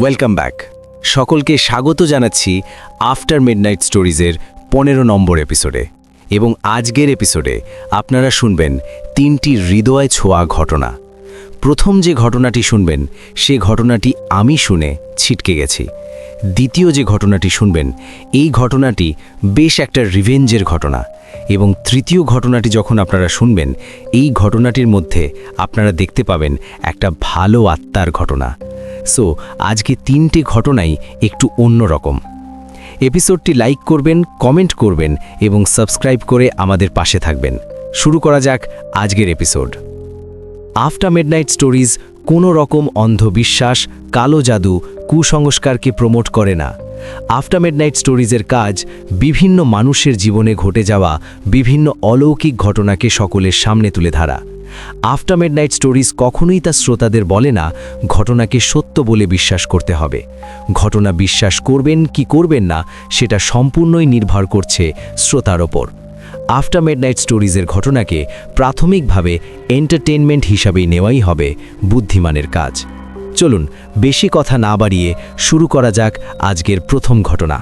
Welcome back. সকলকে স্বাগত জানাচ্ছি আফটার মিডনাইট স্টোরিজের 15 নম্বর এপিসোডে। এবং আজকের এপিসোডে আপনারা শুনবেন 3টি হৃদয় ছোঁয়া ঘটনা। প্রথম যে ঘটনাটি শুনবেন সে ঘটনাটি আমি শুনে ছিটকে গেছি। দ্বিতীয় যে ঘটনাটি শুনবেন এই ঘটনাটি বেশ একটা রিভেঞ্জের ঘটনা। এবং তৃতীয় ঘটনাটি যখন আপনারা শুনবেন এই ঘটনাটির মধ্যে আপনারা দেখতে পাবেন একটা ভালো আত্মার ঘটনা। সো আজকে 3টে ঘটনাই একটু অন্যরকম। এপিসোডটি লাইক করবেন, কমেন্ট করবেন এবং সাবস্ক্রাইব করে আমাদের পাশে থাকবেন। শুরু করা যাক আজকের এপিসোড। আফটার মিডনাইট স্টোরিজ কোনো রকম অন্ধবিশ্বাস, কালো জাদু, কুসংস্কারকে প্রমোট করে না। আফটার মিডনাইট স্টোরিজের কাজ বিভিন্ন মানুষের জীবনে ঘটে যাওয়া বিভিন্ন অলৌকিক ঘটনাকে সকলের সামনে তুলে ধরা। আফটার মিডনাইট স্টোরিজ কখনোই তার শ্রোতাদের বলে না ঘটনাকে সত্য বলে বিশ্বাস করতে হবে। ঘটনা বিশ্বাস করবেন কি করবেন না সেটা সম্পূর্ণই নির্ভর করছে শ্রোতার ওপর। আফটার মিডনাইট স্টোরিজের ঘটনাকে প্রাথমিকভাবে এন্টারটেইনমেন্ট হিসাবেই নেওয়াই হবে বুদ্ধিমানের কাজ। চলুন বেশি কথা না বাড়িয়ে শুরু করা যাক আজকের প্রথম ঘটনা।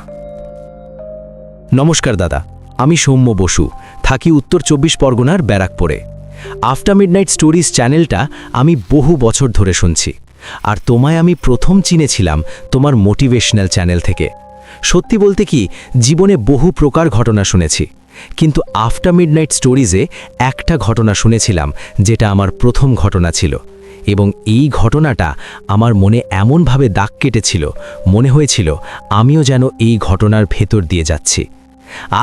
নমস্কার দাদা, আমি সৌম্য বসু, থাকি উত্তর 24 পরগনার ব্যারাকপুরে। আফটার মিডনাইট স্টোরিজ চ্যানেলটা আমি বহু বছর ধরে শুনছি, আর তোমায় আমি প্রথম চিনেছিলাম তোমার মোটিভেশনাল চ্যানেল থেকে। সত্যি বলতে কি, জীবনে বহু প্রকার ঘটনা শুনেছি, কিন্তু আফটার মিডনাইট স্টোরিজে একটা ঘটনা শুনেছিলাম যেটা আমার প্রথম ঘটনা ছিল। এবং এই ঘটনাটা আমার মনে এমনভাবে দাগ কেটেছিল, মনে হয়েছিল আমিও যেন এই ঘটনার ভেতর দিয়ে যাচ্ছি।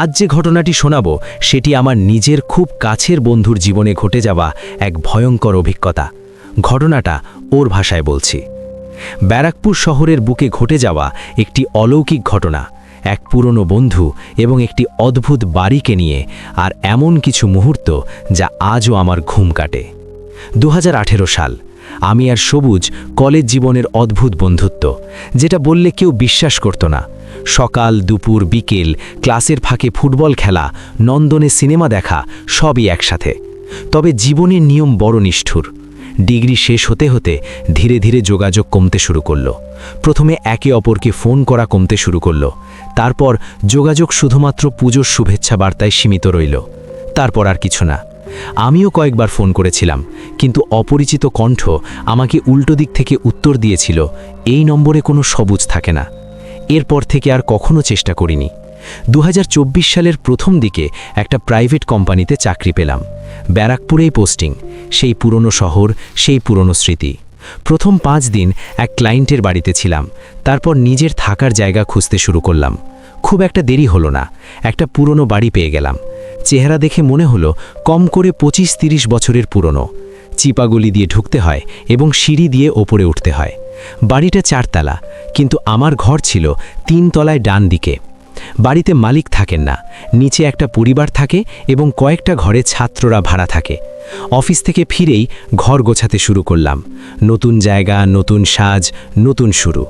আজ যে ঘটনাটি শোনাবো সেটি আমার নিজের খুব কাছের বন্ধুর জীবনে ঘটে যাওয়া এক ভয়ঙ্কর অভিজ্ঞতা। ঘটনাটা ওর ভাষায় বলছি। ব্যারাকপুর শহরের বুকে ঘটে যাওয়া একটি অলৌকিক ঘটনা, এক পুরনো বন্ধু এবং একটি অদ্ভুত বাড়িকে নিয়ে, আর এমন কিছু মুহূর্ত যা আজও আমার ঘুম কাটে। 2018 সাল। আমি আর সবুজ কলেজ জীবনের অদ্ভুত বন্ধুত্ব, যেটা বললে কেউ বিশ্বাস করত না। সকাল, দুপুর, বিকেল, ক্লাসের ফাঁকে ফুটবল খেলা, নন্দনে সিনেমা দেখা, সবই একসাথে। তবে জীবনের নিয়ম বড় নিষ্ঠুর। ডিগ্রি শেষ হতে হতে ধীরে ধীরে যোগাযোগ কমতে শুরু করলো। প্রথমে একে অপরকে ফোন করা কমতে শুরু করলো। তারপর যোগাযোগ শুধুমাত্র পুজোর শুভেচ্ছা বার্তায় সীমিত রইল। তারপর আর কিছু না। আমিও কয়েকবার ফোন করেছিলাম, কিন্তু অপরিচিত কণ্ঠ আমাকে উল্টো দিক থেকে উত্তর দিয়েছিল, এই নম্বরে কোনো সবুজ থাকে না। এরপর থেকে আর কখনো চেষ্টা করিনি। 2024 সালের প্রথম দিকে একটা প্রাইভেট কোম্পানিতে চাকরি পেলাম। ব্যারাকপুরেই পোস্টিং। সেই পুরনো শহর, সেই পুরনো স্মৃতি। প্রথম 5 দিন এক ক্লায়েন্টের বাড়িতে ছিলাম, তারপর নিজের থাকার জায়গা খুঁজতে শুরু করলাম। খুব একটা দেরি হলো না, একটা পুরনো বাড়ি পেয়ে গেলাম। চেহারা দেখে মনে হলো কম করে 25-30 বছরের পুরনো। চিপাগুলি দিয়ে ঢুকতে হয় এবং সিঁড়ি দিয়ে ওপরে উঠতে হয়। বাড়িটা 4 তলা, কিন্তু আমার ঘর ছিল 3 তলায় ডান দিকে। বাড়িতে মালিক থাকেন না, নিচে একটা পরিবার থাকে এবং কয়েকটা ঘরে ছাত্ররা ভাড়া থাকে। অফিস থেকে ফিরেই ঘর গোছাতে শুরু করলাম। নতুন জায়গা, নতুন সাজ, নতুন শুরু।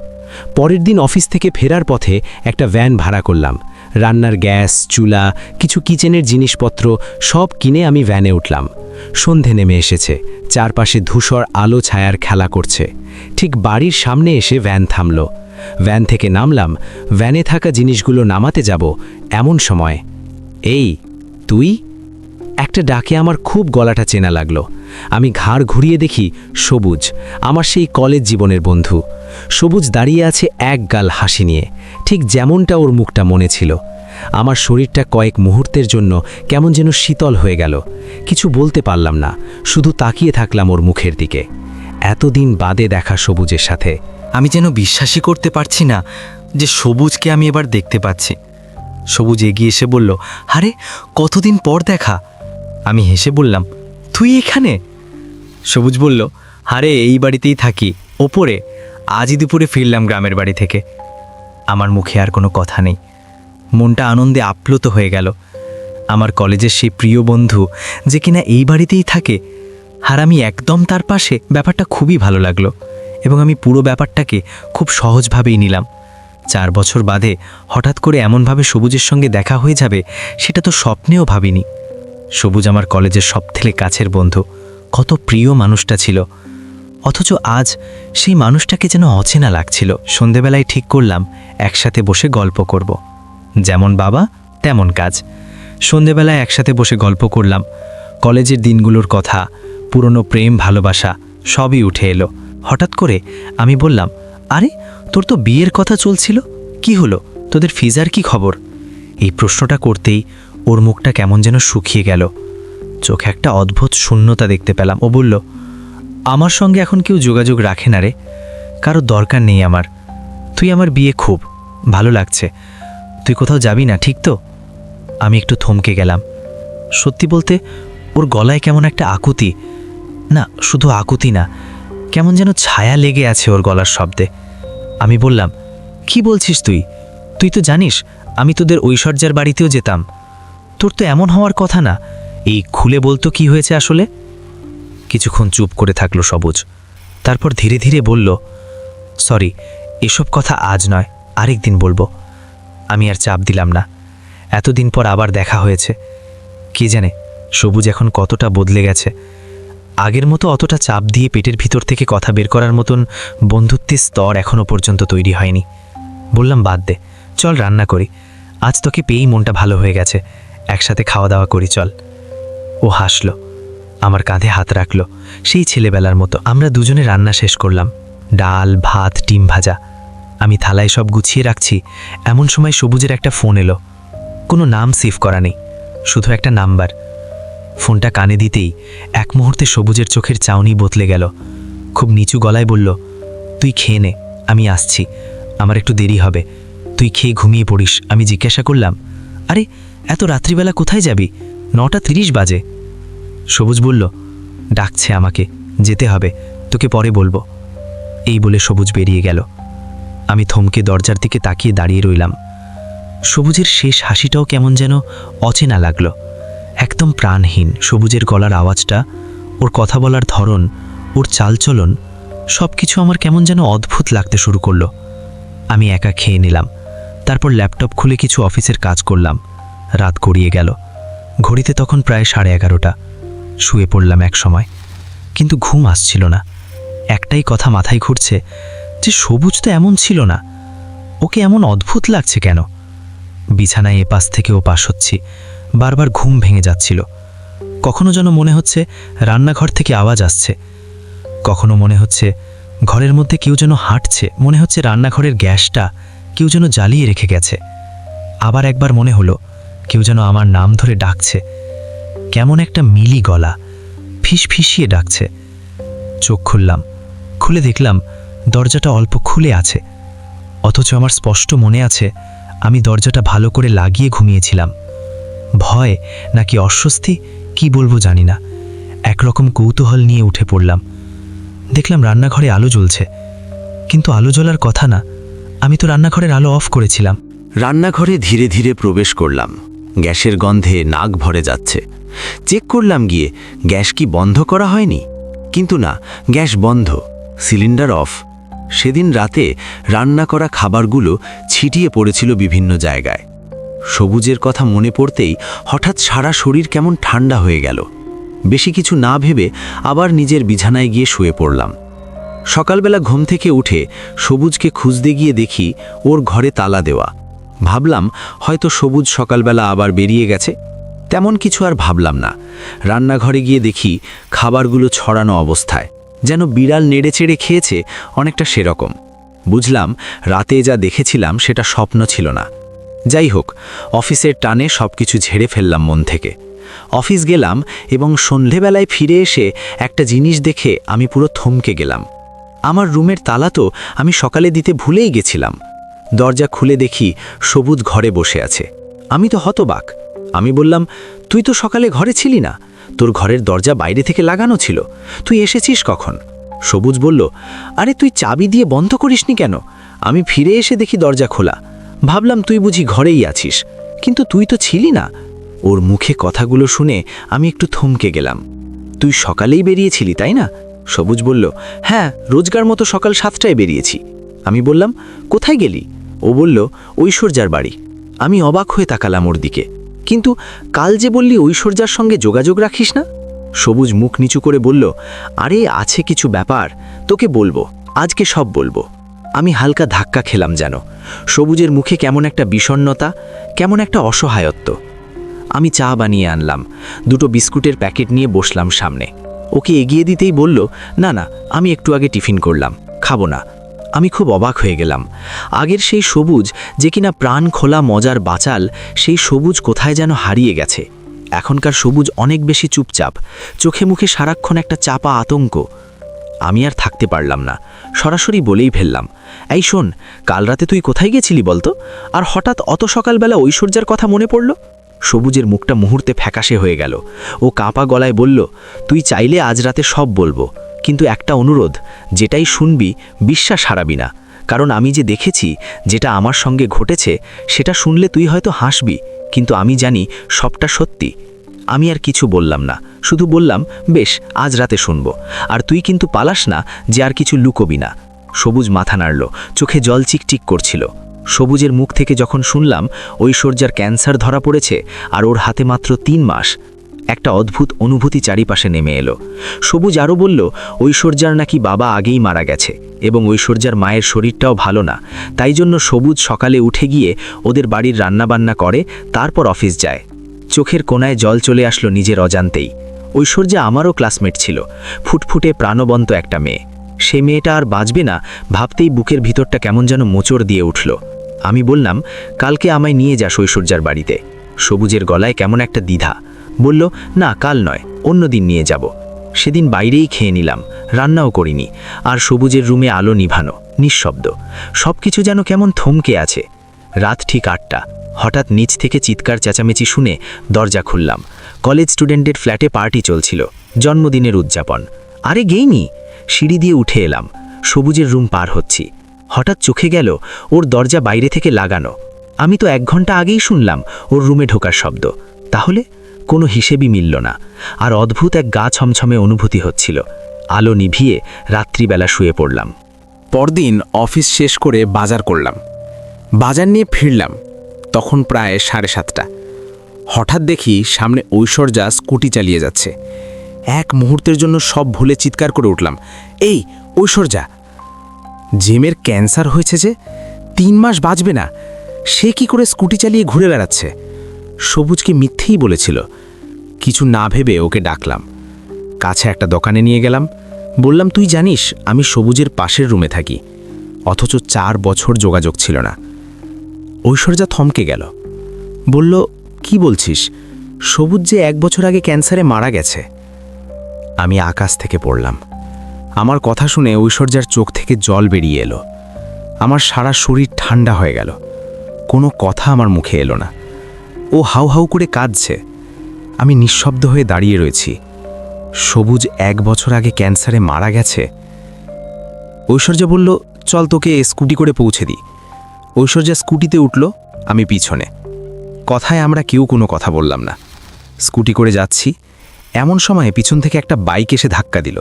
পরের দিন অফিস থেকে ফেরার পথে একটা ভ্যান ভাড়া করলাম। রান্নার গ্যাস, চুলা, কিছু কিচেনের জিনিসপত্র সব কিনে আমি ভ্যানে উঠলাম। সন্ধে নেমে এসেছে, চারপাশে ধূসর আলো ছায়ার খেলা করছে। ঠিক বাড়ির সামনে এসে ভ্যান থামল। ভ্যান থেকে নামলাম। ভ্যানে থাকা জিনিসগুলো নামাতে যাব, এমন সময়, এই তুই? একটা ডাকে আমার খুব গলাটা চেনা লাগলো। আমি ঘাড় ঘুরিয়ে দেখি সবুজ, আমার সেই কলেজ জীবনের বন্ধু। সবুজ দাঁড়িয়ে আছে এক গাল হাসি নিয়ে, ঠিক যেমনটা ওর মুখটা মনে ছিল। আমার শরীরটা কয়েক মুহূর্তের জন্য কেমন যেন শীতল হয়ে গেল। কিছু বলতে পারলাম না, শুধু তাকিয়ে থাকলাম ওর মুখের দিকে। এতদিন বাদে দেখা সবুজের সাথে। আমি যেন বিশ্বাসই করতে পারছি না যে সবুজকে আমি এবার দেখতে পাচ্ছি। সবুজ এগিয়ে এসে বলল, আরে কতদিন পর দেখা। আমি হেসে বললাম, তুই এখানে? সবুজ বলল, আরে এই বাড়িতেই থাকি, ওপরে। আজই দুপুরে ফিরলাম গ্রামের বাড়ি থেকে। আমার মুখে আর কোনো কথা নেই, মনটা আনন্দে আপ্লুত হয়ে গেল। আমার কলেজের সেই প্রিয় বন্ধু যে কিনা এই বাড়িতেই থাকে, আর আমি একদম তার পাশে। ব্যাপারটা খুবই ভালো লাগলো এবং আমি পুরো ব্যাপারটাকে খুব সহজভাবেই নিলাম। 4 বছর বাদে হঠাৎ করে এমনভাবে সবুজের সঙ্গে দেখা হয়ে যাবে সেটা তো স্বপ্নেও ভাবিনি। সবুজ আমার কলেজের সবথেকে কাছের বন্ধু, কত প্রিয় মানুষটা ছিল। অথচ আজ সেই মানুষটাকে যেন অচেনা লাগছিল। সন্ধেবেলায় ঠিক করলাম একসাথে বসে গল্প করব। যেমন বাবা তেমন কাজ। সন্ধেবেলায় একসাথে বসে গল্প করলাম। কলেজের দিনগুলোর কথা, পুরনো প্রেম ভালোবাসা সবই উঠে এলো। হঠাৎ করে আমি বললাম, আরে তোর তো বিয়ের কথা চলছিল, কি হলো? তোদের ফিজার কি খবর? এই প্রশ্নটা করতেই ওর মুখটা কেমন যেন শুকিয়ে গেল। চোখে একটা অদ্ভুত শূন্যতা দেখতে পেলাম। ও বলল, আমার সঙ্গে এখন কেউ যোগাযোগ রাখে না রে, কারো দরকার নেই আমার। তুই আমার বিয়ে খুব ভালো লাগছে। তুই কোথাও যাবি না, ঠিক তো? আমি একটু থমকে গেলাম। সত্যি বলতে ওর গলায় কেমন একটা আকুতি, না শুধু আকুতি না, কেমন যেন ছায়া লেগে আছে ওর গলার শব্দে। আমি বললাম, কি বলছিস তুই? তুই তো জানিস আমি তোদের ঐশ্বর্যার বাড়িতেও যেতাম। তোর তো এমন হওয়ার কথা না। এই খুলে বলতো কি হয়েছে আসলে? কিছুক্ষণ চুপ করে থাকলো সবুজ, তারপর ধীরে ধীরে বলল, সরি, এসব কথা আজ নয়, আরেক দিন বলবো। আমি আর চাপ দিলাম না। এতদিন পর আবার দেখা হয়েছে। কে জানে সবুজ এখন কতটা বদলে গেছে। আগের মতো অতটা চাপ দিয়ে পেটের ভিতর থেকে কথা বের করার মতন বন্ধুত্বের স্তর এখনও পর্যন্ত তৈরি হয়নি। বললাম, বাদ দে, চল রান্না করি। আজ তোকে পেয়েই মনটা ভালো হয়ে গেছে, একসাথে খাওয়া দাওয়া করি চল। ও হাসল, আমার কাঁধে হাত রাখল, সেই ছেলেবেলার মতো। আমরা দুজনে রান্না শেষ করলাম, ডাল ভাত ডিম ভাজা। আমি থালায় সব গুছিয়ে রাখছি, এমন সময় সবুজের একটা ফোন এলো। কোনো নাম সেভ করা নেই, শুধু একটা নাম্বার। ফোনটা কানে দিতেই এক মুহূর্তে সবুজের চোখের চাউনি বদলে গেল। খুব নিচু গলায় বলল, তুই খেয়ে নে, আমি আসছি, আমার একটু দেরি হবে। তুই খেয়ে ঘুমিয়ে পড়িস। আমি জিজ্ঞাসা করলাম, আরে এত রাত্রিবেলা কোথায় যাবি? 9:30 বাজে। সবুজ বলল, ডাকছে আমাকে, যেতে হবে, তোকে পরে বলবো। এই বলে সবুজ বেরিয়ে গেল। আমি থমকে দরজার দিকে তাকিয়ে দাঁড়িয়ে রইলাম। সবুজের শেষ হাসিটাও কেমন যেন অচেনা লাগলো, একদম প্রাণহীন। সবুজের গলার আওয়াজটা, ওর কথা বলার ধরন, ওর চালচলন, সব কিছু আমার কেমন যেন অদ্ভুত লাগতে শুরু করলো। আমি একা খেয়ে নিলাম, তারপর ল্যাপটপ খুলে কিছু অফিসের কাজ করলাম। রাত গড়িয়ে গেল, ঘড়িতে তখন প্রায় 11:30। শুয়ে পড়লাম এক সময়, কিন্তু ঘুম আসছিল না। একটাই কথা মাথায় ঘুরছে যে সবুজ তো এমন ছিল না, ওকে এমন অদ্ভুত লাগছে কেন? বিছানায় এপাশ থেকে ওপাশ হচ্ছি, বারবার ঘুম ভেঙে যাচ্ছিল। কখনো যেন মনে হচ্ছে রান্নাঘর থেকে আওয়াজ আসছে, কখনো মনে হচ্ছে ঘরের মধ্যে কেউ যেন হাঁটছে, মনে হচ্ছে রান্নাঘরের গ্যাসটা কেউ যেন জ্বালিয়ে রেখে গেছে। আবার একবার মনে হলো কেউ যেন আমার নাম ধরে ডাকছে, কেমন একটা মিলি গলা, ফিসফিসিয়ে ডাকছে। চোখ খুললাম, খুলে দেখলাম দরজাটা অল্প খুলে আছে, অথচ আমার স্পষ্ট মনে আছে আমি দরজাটা ভালো করে লাগিয়ে ঘুমিয়েছিলাম। ভয় নাকি অস্বস্তি কি বলবো জানি না, একরকম কৌতূহল নিয়ে উঠে পড়লাম। দেখলাম রান্নাঘরে আলো জ্বলছে, কিন্তু আলো জ্বলার কথা না, আমি তো রান্নাঘরের আলো অফ করেছিলাম। রান্নাঘরে ধীরে ধীরে প্রবেশ করলাম। গ্যাসের গন্ধে নাক ভরে যাচ্ছে। চেক করলাম গিয়ে গ্যাস কি বন্ধ করা হয়নি, কিন্তু না, গ্যাস বন্ধ, সিলিন্ডার অফ। সেদিন রাতে রান্না করা খাবারগুলো ছিটিয়ে পড়েছিল বিভিন্ন জায়গায়। সবুজের কথা মনে পড়তেই হঠাৎ সারা শরীর কেমন ঠান্ডা হয়ে গেল। বেশি কিছু না ভেবে আবার নিজের বিছানায় গিয়ে শুয়ে পড়লাম। সকালবেলা ঘুম থেকে উঠে সবুজকে খুঁজতে গিয়ে দেখি ওর ঘরে তালা দেওয়া। ভাবলাম হয়তো সবুজ সকালবেলা আবার বেরিয়ে গেছে, তেমন কিছু আর ভাবলাম না। রান্নাঘরে গিয়ে দেখি খাবারগুলো ছড়ানো অবস্থায়, যেন বিড়াল নেড়েচেড়ে খেয়েছে, অনেকটা সেরকম। বুঝলাম রাতে যা দেখেছিলাম সেটা স্বপ্ন ছিল না। যাই হোক, অফিসের টানে সব কিছু ঝেড়ে ফেললাম মন থেকে। অফিস গেলাম এবং সন্ধেবেলায় ফিরে এসে একটা জিনিস দেখে আমি পুরো থমকে গেলাম। আমার রুমের তালা তো আমি সকালে দিতে ভুলেই গেছিলাম। দরজা খুলে দেখি সবুজ ঘরে বসে আছে। আমি তো হতবাক। আমি বললাম, তুই তো সকালে ঘরে ছিলি না, তোর ঘরের দরজা বাইরে থেকে লাগানো ছিল, তুই এসেছিস কখন? সবুজ বলল, আরে তুই চাবি দিয়ে বন্ধ করিসনি কেন? আমি ফিরে এসে দেখি দরজা খোলা, ভাবলাম তুই বুঝি ঘরেই আছিস, কিন্তু তুই তো ছিলি না। ওর মুখে কথাগুলো শুনে আমি একটু থমকে গেলাম। তুই সকালেই বেরিয়েছিলি তাই না? সবুজ বলল, হ্যাঁ, রোজগার মতো সকাল 7টায় বেরিয়েছি। আমি বললাম, কোথায় গেলি? ও বলল, ঐশ্বর্যার বাড়ি। আমি অবাক হয়ে তাকালাম ওর দিকে। কিন্তু কাল যে বললি ঐশ্বর্যার সঙ্গে যোগাযোগ রাখিস না? সবুজ মুখ নিচু করে বলল, আরে আছে কিছু ব্যাপার, তোকে বলবো, আজকে সব বলবো। আমি হালকা ধাক্কা খেলাম যেন। সবুজের মুখে কেমন একটা বিষণ্ণতা, কেমন একটা অসহায়ত্ব। আমি চা বানিয়ে আনলাম, 2টো বিস্কুটের প্যাকেট নিয়ে বসলাম সামনে। ওকে এগিয়ে দিতেই বলল, না না, আমি একটু আগে টিফিন করলাম, খাবো না। আমি খুব অবাক হয়ে গেলাম। আগের সেই সবুজ, যে কিনা প্রাণ খোলা মজার বাচাল, সেই সবুজ কোথায় যেন হারিয়ে গেছে। এখনকার সবুজ অনেক বেশি চুপচাপ, চোখে মুখে সারাক্ষণ একটা চাপা আতঙ্ক। আমি আর থাকতে পারলাম না, সরাসরি বলেই ফেললাম, এই শোন, কাল রাতে তুই কোথায় গেছিলি বলতো? আর হঠাৎ অত সকালবেলা ঐশ্বর্যার কথা মনে পড়ল? সবুজের মুখটা মুহূর্তে ফ্যাকাশে হয়ে গেল। ও কাঁপা গলায় বলল, তুই চাইলে আজ রাতে সব বলবো, কিন্তু একটা অনুরোধ, যেটাই শুনবি বিশ্বাস হারাবি না। কারণ আমি যে দেখেছি, যেটা আমার সঙ্গে ঘটেছে, সেটা শুনলে তুই হয়তো হাসবি, কিন্তু আমি জানি সবটা সত্যি। আমি আর কিছু বললাম না, শুধু বললাম, বেশ, আজ রাতে শুনবো। আর তুই কিন্তু পালাস না, যে আর কিছু লুকোবি না। সবুজ মাথা নাড়ল, চোখে জল চিকচিক করছিল। সবুজের মুখ থেকে যখন শুনলাম ঐশ্বর্যার ক্যান্সার ধরা পড়েছে আর ওর হাতে মাত্র 3 মাস, একটা অদ্ভুত অনুভূতি চারিপাশে নেমে এলো। সবুজ আরও বলল, ঐশ্বর্যার নাকি বাবা আগেই মারা গেছে এবং ঐশ্বর্যার মায়ের শরীরটাও ভালো না। তাই জন্য সবুজ সকালে উঠে গিয়ে ওদের বাড়ির রান্নাবান্না করে, তারপর অফিস যায়। চোখের কোণায় জল চলে আসলো নিজের অজান্তেই। ঐশ্বর্যা আমারও ক্লাসমেট ছিল, ফুটফুটে প্রাণবন্ত একটা মেয়ে। সে মেয়েটা আর বাঁচবে না ভাবতেই বুকের ভিতরটা কেমন যেন মোচড় দিয়ে উঠল। আমি বললাম, কালকে আমায় নিয়ে যাস ঐশ্বর্যার বাড়িতে। সবুজের গলায় কেমন একটা দ্বিধা, বলল, না কাল নয়, অন্য দিন নিয়ে যাব। সেদিন বাইরেই খেয়ে নিলাম, রান্নাও করিনি। আর সবুজের রুমে আলো নিভানো, নিঃশব্দ, সব কিছু যেন কেমন থমকে আছে। রাত ঠিক 8টা। হঠাৎ নিচ থেকে চিৎকার চেঁচামেচি শুনে দরজা খুললাম। কলেজ স্টুডেন্টের ফ্ল্যাটে পার্টি চলছিল, জন্মদিনের উদযাপন। আরে গেইনি। সিঁড়ি দিয়ে উঠে এলাম, সবুজের রুম পার হচ্ছি। হঠাৎ চোখে গেল ওর দরজা বাইরে থেকে লাগানো। আমি তো 1 ঘন্টা আগেই শুনলাম ওর রুমে ঢোকার শব্দ, তাহলে কোনো হিসেবই মিলল না। আর অদ্ভুত এক গা ছমছমে অনুভূতি হচ্ছিল। আলো নিভিয়ে রাত্রিবেলা শুয়ে পড়লাম। পরদিন অফিস শেষ করে বাজার করলাম। বাজার নিয়ে ফিরলাম, তখন প্রায় 7:30। হঠাৎ দেখি সামনে ঐশ্বর্যা স্কুটি চালিয়ে যাচ্ছে। এক মুহূর্তের জন্য সব ভুলে চিৎকার করে উঠলাম, এই ঐশ্বর্যা! জেমের ক্যান্সার হয়েছে, যে 3 মাস বাঁচবে না, সে কি করে স্কুটি চালিয়ে ঘুরে বেড়াচ্ছে? সবুজকে মিথ্যেই বলেছিল। কিছু না ভেবে ওকে ডাকলাম, কাছে একটা দোকানে নিয়ে গেলাম। বললাম, তুই জানিস আমি সবুজের পাশের রুমে থাকি, অথচ 4 বছর যোগাযোগ ছিল না। ঐশ্বর্যা থমকে গেল, বলল, কি বলছিস? সবুজ যে 1 বছর আগে ক্যান্সারে মারা গেছে। আমি আকাশ থেকে পড়লাম। আমার কথা শুনে ঐশ্বর্যার চোখ থেকে জল বেরিয়ে এলো। আমার সারা শরীর ঠান্ডা হয়ে গেল। কোনো কথা আমার মুখে এলো না। ও হাউ হাউ করে কাঁদছে। আমি নিঃশব্দ হয়ে দাঁড়িয়ে রয়েছি। সবুজ 1 বছর আগে ক্যান্সারে মারা গেছে। ঐশ্বর্যা বলল, চল তোকে স্কুটি করে পৌঁছে দিই। ঐশ্বর্যা স্কুটিতে উঠল, আমি পিছনে। কথায় আমরা কেউ কোনো কথা বললাম না। স্কুটি করে যাচ্ছি, এমন সময়ে পিছন থেকে একটা বাইক এসে ধাক্কা দিল।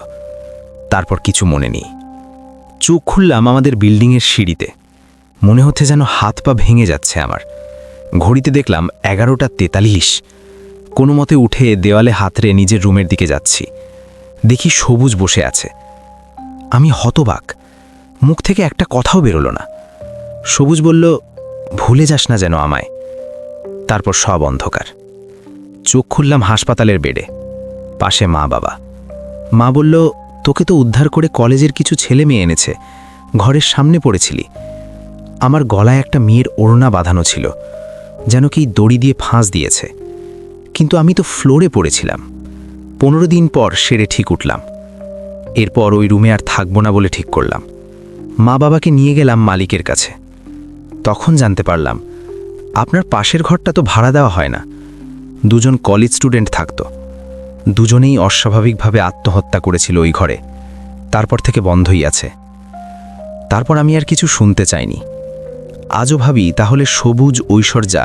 তারপর কিছু মনে নেই। চোখ খুললাম আমাদের বিল্ডিংয়ের সিঁড়িতে। মনে হচ্ছে যেন হাত পা ভেঙে যাচ্ছে আমার। ঘড়িতে দেখলাম 11:43। কোনো মতে উঠে দেওয়ালে হাতড়ে নিজের রুমের দিকে যাচ্ছি। দেখি সবুজ বসে আছে। আমি হতবাক, মুখ থেকে একটা কথাও বেরোলো না। সবুজ বলল, ভুলে যাস না যেন আমায়। তারপর সব অন্ধকার। চোখ খুললাম হাসপাতালের বেডে, পাশে মা বাবা। মা বলল, তোকে তো উদ্ধার করে কলেজের কিছু ছেলে মেয়ে এনেছে, ঘরের সামনে পড়েছিলি। আমার গলায় একটা মেয়ের ওড়না বাঁধানো ছিল, যেন কি দড়ি দিয়ে ফাঁস দিয়েছে। কিন্তু আমি তো ফ্লোরে পড়েছিলাম। 15 দিন পর সেরে ঠিক উঠলাম। এরপর ওই রুমে আর থাকবো না বলে ঠিক করলাম। মা বাবাকে নিয়ে গেলাম মালিকের কাছে। তখন জানতে পারলাম, আপনার পাশের ঘরটা তো ভাড়া দেওয়া হয় না। 2জন কলেজ স্টুডেন্ট থাকতো। দুজনেই অস্বাভাবিকভাবে আত্মহত্যা করেছিল ওই ঘরে। তারপর থেকে বন্ধই আছে। তারপর আমি আর কিছু শুনতে চাইনি। আজও ভাবি, তাহলে সবুজ, ঐশ্বর্যা,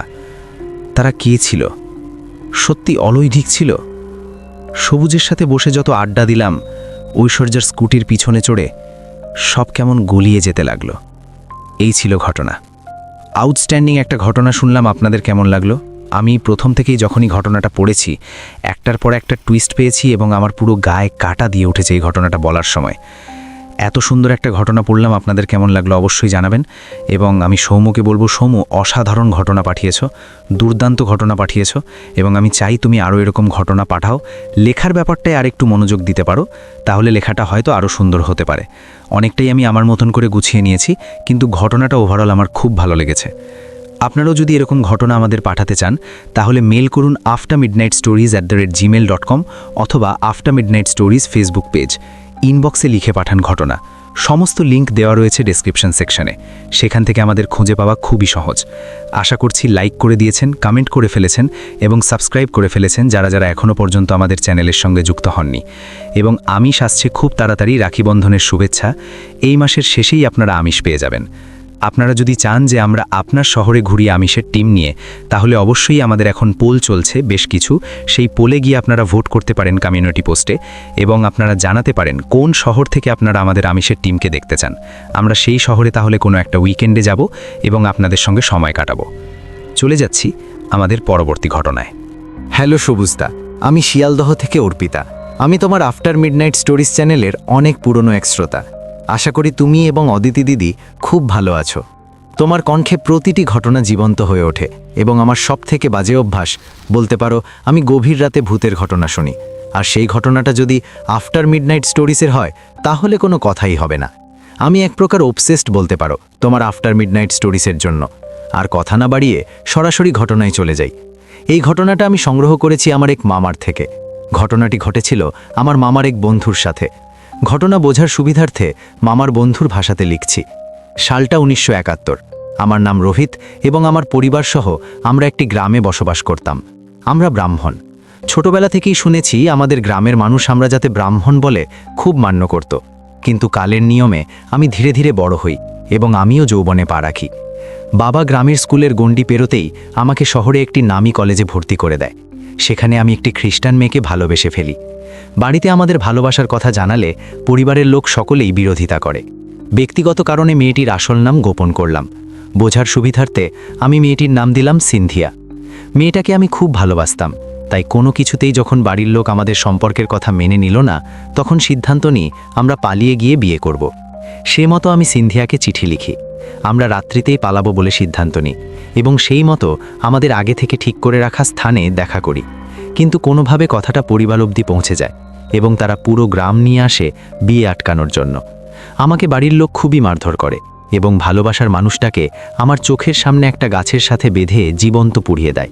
তারা কে ছিল? সত্যি অলৌকিক ছিল? সবুজের সাথে বসে যত আড্ডা দিলাম, ঐশ্বর্যার স্কুটির পিছনে চড়ে, সব কেমন গলিয়ে যেতে লাগলো। এই ছিল ঘটনা। আউটস্ট্যান্ডিং একটা ঘটনা শুনলাম, আপনাদের কেমন লাগলো আমি প্রথম থেকেই যখনই ঘটনাটা পড়েছি একটার পর একটা টুইস্ট পেয়েছি এবং আমার পুরো গায়ে কাটা দিয়ে উঠেছে এই ঘটনাটা বলার সময়। এত সুন্দর একটা ঘটনা পড়লাম, আপনাদের কেমন লাগলো অবশ্যই জানাবেন। এবং আমি সৌম্যকে বলবো, সৌম্য অসাধারণ ঘটনা পাঠিয়েছো, দুর্দান্ত ঘটনা পাঠিয়েছো, এবং আমি চাই তুমি আরও এরকম ঘটনা পাঠাও। লেখার ব্যাপারটায় আরেকটু মনোযোগ দিতে পারো, তাহলে লেখাটা হয়তো আরও সুন্দর হতে পারে। অনেকটাই আমি আমার মতন করে গুছিয়ে নিয়েছি, কিন্তু ঘটনাটা ওভারঅল আমার খুব ভালো লেগেছে। আপনারাও যদি এরকম ঘটনা আমাদের পাঠাতে চান তাহলে মেল করুন aftermidnightstories@gmail.com অথবা after midnight stories Facebook page, ইনবক্সে লিখে পাঠান ঘটনা। সমস্ত লিংক দেওয়া রয়েছে ডেসক্রিপশন সেকশনে, সেখান থেকে আমাদের খুঁজে পাওয়া খুবই সহজ। আশা করছি লাইক করে দিয়েছেন, কমেন্ট করে ফেলেছেন এবং সাবস্ক্রাইব করে ফেলেছেন যারা যারা এখনও পর্যন্ত আমাদের চ্যানেলের সঙ্গে যুক্ত হননি। এবং আমিষ আসছে খুব তাড়াতাড়ি, রাখি বন্ধনের শুভেচ্ছা। এই মাসের শেষেই আপনারা আমিষ পেয়ে যাবেন। আপনারা যদি চান যে আমরা আপনার শহরে ঘুরি আমিষের টিম নিয়ে, তাহলে অবশ্যই আমাদের এখন পোল চলছে বেশ কিছু, সেই পোলে গিয়ে আপনারা ভোট করতে পারেন কমিউনিটি পোস্টে, এবং আপনারা জানাতে পারেন কোন শহর থেকে আপনারা আমাদের আমিষের টিমকে দেখতে চান। আমরা সেই শহরে তাহলে কোনো একটা উইকেন্ডে যাব এবং আপনাদের সঙ্গে সময় কাটাবো। চলে যাচ্ছি আমাদের পরবর্তী ঘটনায়। হ্যালো সবুজদা, আমি শিয়ালদহ থেকে অর্পিতা। আমি তোমার আফটার মিডনাইট স্টোরিজ চ্যানেলের অনেক পুরনো এক শ্রোতা। আশা করি তুমি এবং অদিতি দিদি খুব ভালো আছো। তোমার কণ্ঠে প্রতিটি ঘটনা জীবন্ত হয়ে ওঠে এবং আমার সবথেকে বাজে অভ্যাস বলতে পারো, আমি গভীর রাতে ভূতের ঘটনা শুনি, আর সেই ঘটনাটা যদি আফটার মিডনাইট স্টোরিজের হয় তাহলে কোনো কথাই হবে না। আমি এক প্রকার অবসেসড বলতে পারো তোমার আফটার মিডনাইট স্টোরিজের জন্য। আর কথা না বাড়িয়ে সরাসরি ঘটনায় চলে যাই। এই ঘটনাটা আমি সংগ্রহ করেছি আমার এক মামার থেকে। ঘটনাটি ঘটেছিল আমার মামার এক বন্ধুর সাথে। ঘটনা বোঝার সুবিধার্থে মামার বন্ধুর ভাষাতে লিখছি। সালটা 1971। আমার নাম রোহিত এবং আমার পরিবারসহ আমরা একটি গ্রামে বসবাস করতাম। আমরা ব্রাহ্মণ। ছোটবেলা থেকেই শুনেছি আমাদের গ্রামের মানুষ আমরা যাতে ব্রাহ্মণ বলে খুব মান্য করত। কিন্তু কালের নিয়মে আমি ধীরে ধীরে বড় হই এবং আমিও যৌবনে পা রাখি। বাবা গ্রামের স্কুলের গণ্ডি পেরোতেই আমাকে শহরে একটি নামী কলেজে ভর্তি করে দেয়। সেখানে আমি একটি খ্রিস্টান মেয়েকে ভালোবেসে ফেলি। বাড়িতে আমাদের ভালোবাসার কথা জানালে পরিবারের লোক সকলেই বিরোধিতা করে। ব্যক্তিগত কারণে মেয়েটির আসল নাম গোপন করলাম। বোঝার সুবিধার্থে আমি মেয়েটির নাম দিলাম সিনথিয়া। মেয়েটাকে আমি খুব ভালোবাসতাম, তাই কোনো কিছুতেই যখন বাড়ির লোক আমাদের সম্পর্কের কথা মেনে নিল না, তখন সিদ্ধান্ত নিই আমরা পালিয়ে গিয়ে বিয়ে করব। সে মতো আমি সিনথিয়াকে চিঠি লিখি। আমরা রাত্রিতেই পালাবো বলে সিদ্ধান্ত নিই এবং সেই মতো আমাদের আগে থেকে ঠিক করে রাখা স্থানে দেখা করি। কিন্তু কোনোভাবে কথাটা পরিবার অবধি পৌঁছে যায় এবং তারা পুরো গ্রাম নিয়ে আসে বিয়ে আটকানোর জন্য। আমাকে বাড়ির লোক খুবই মারধর করে এবং ভালোবাসার মানুষটাকে আমার চোখের সামনে একটা গাছের সাথে বেঁধে জীবন্ত পুড়িয়ে দেয়।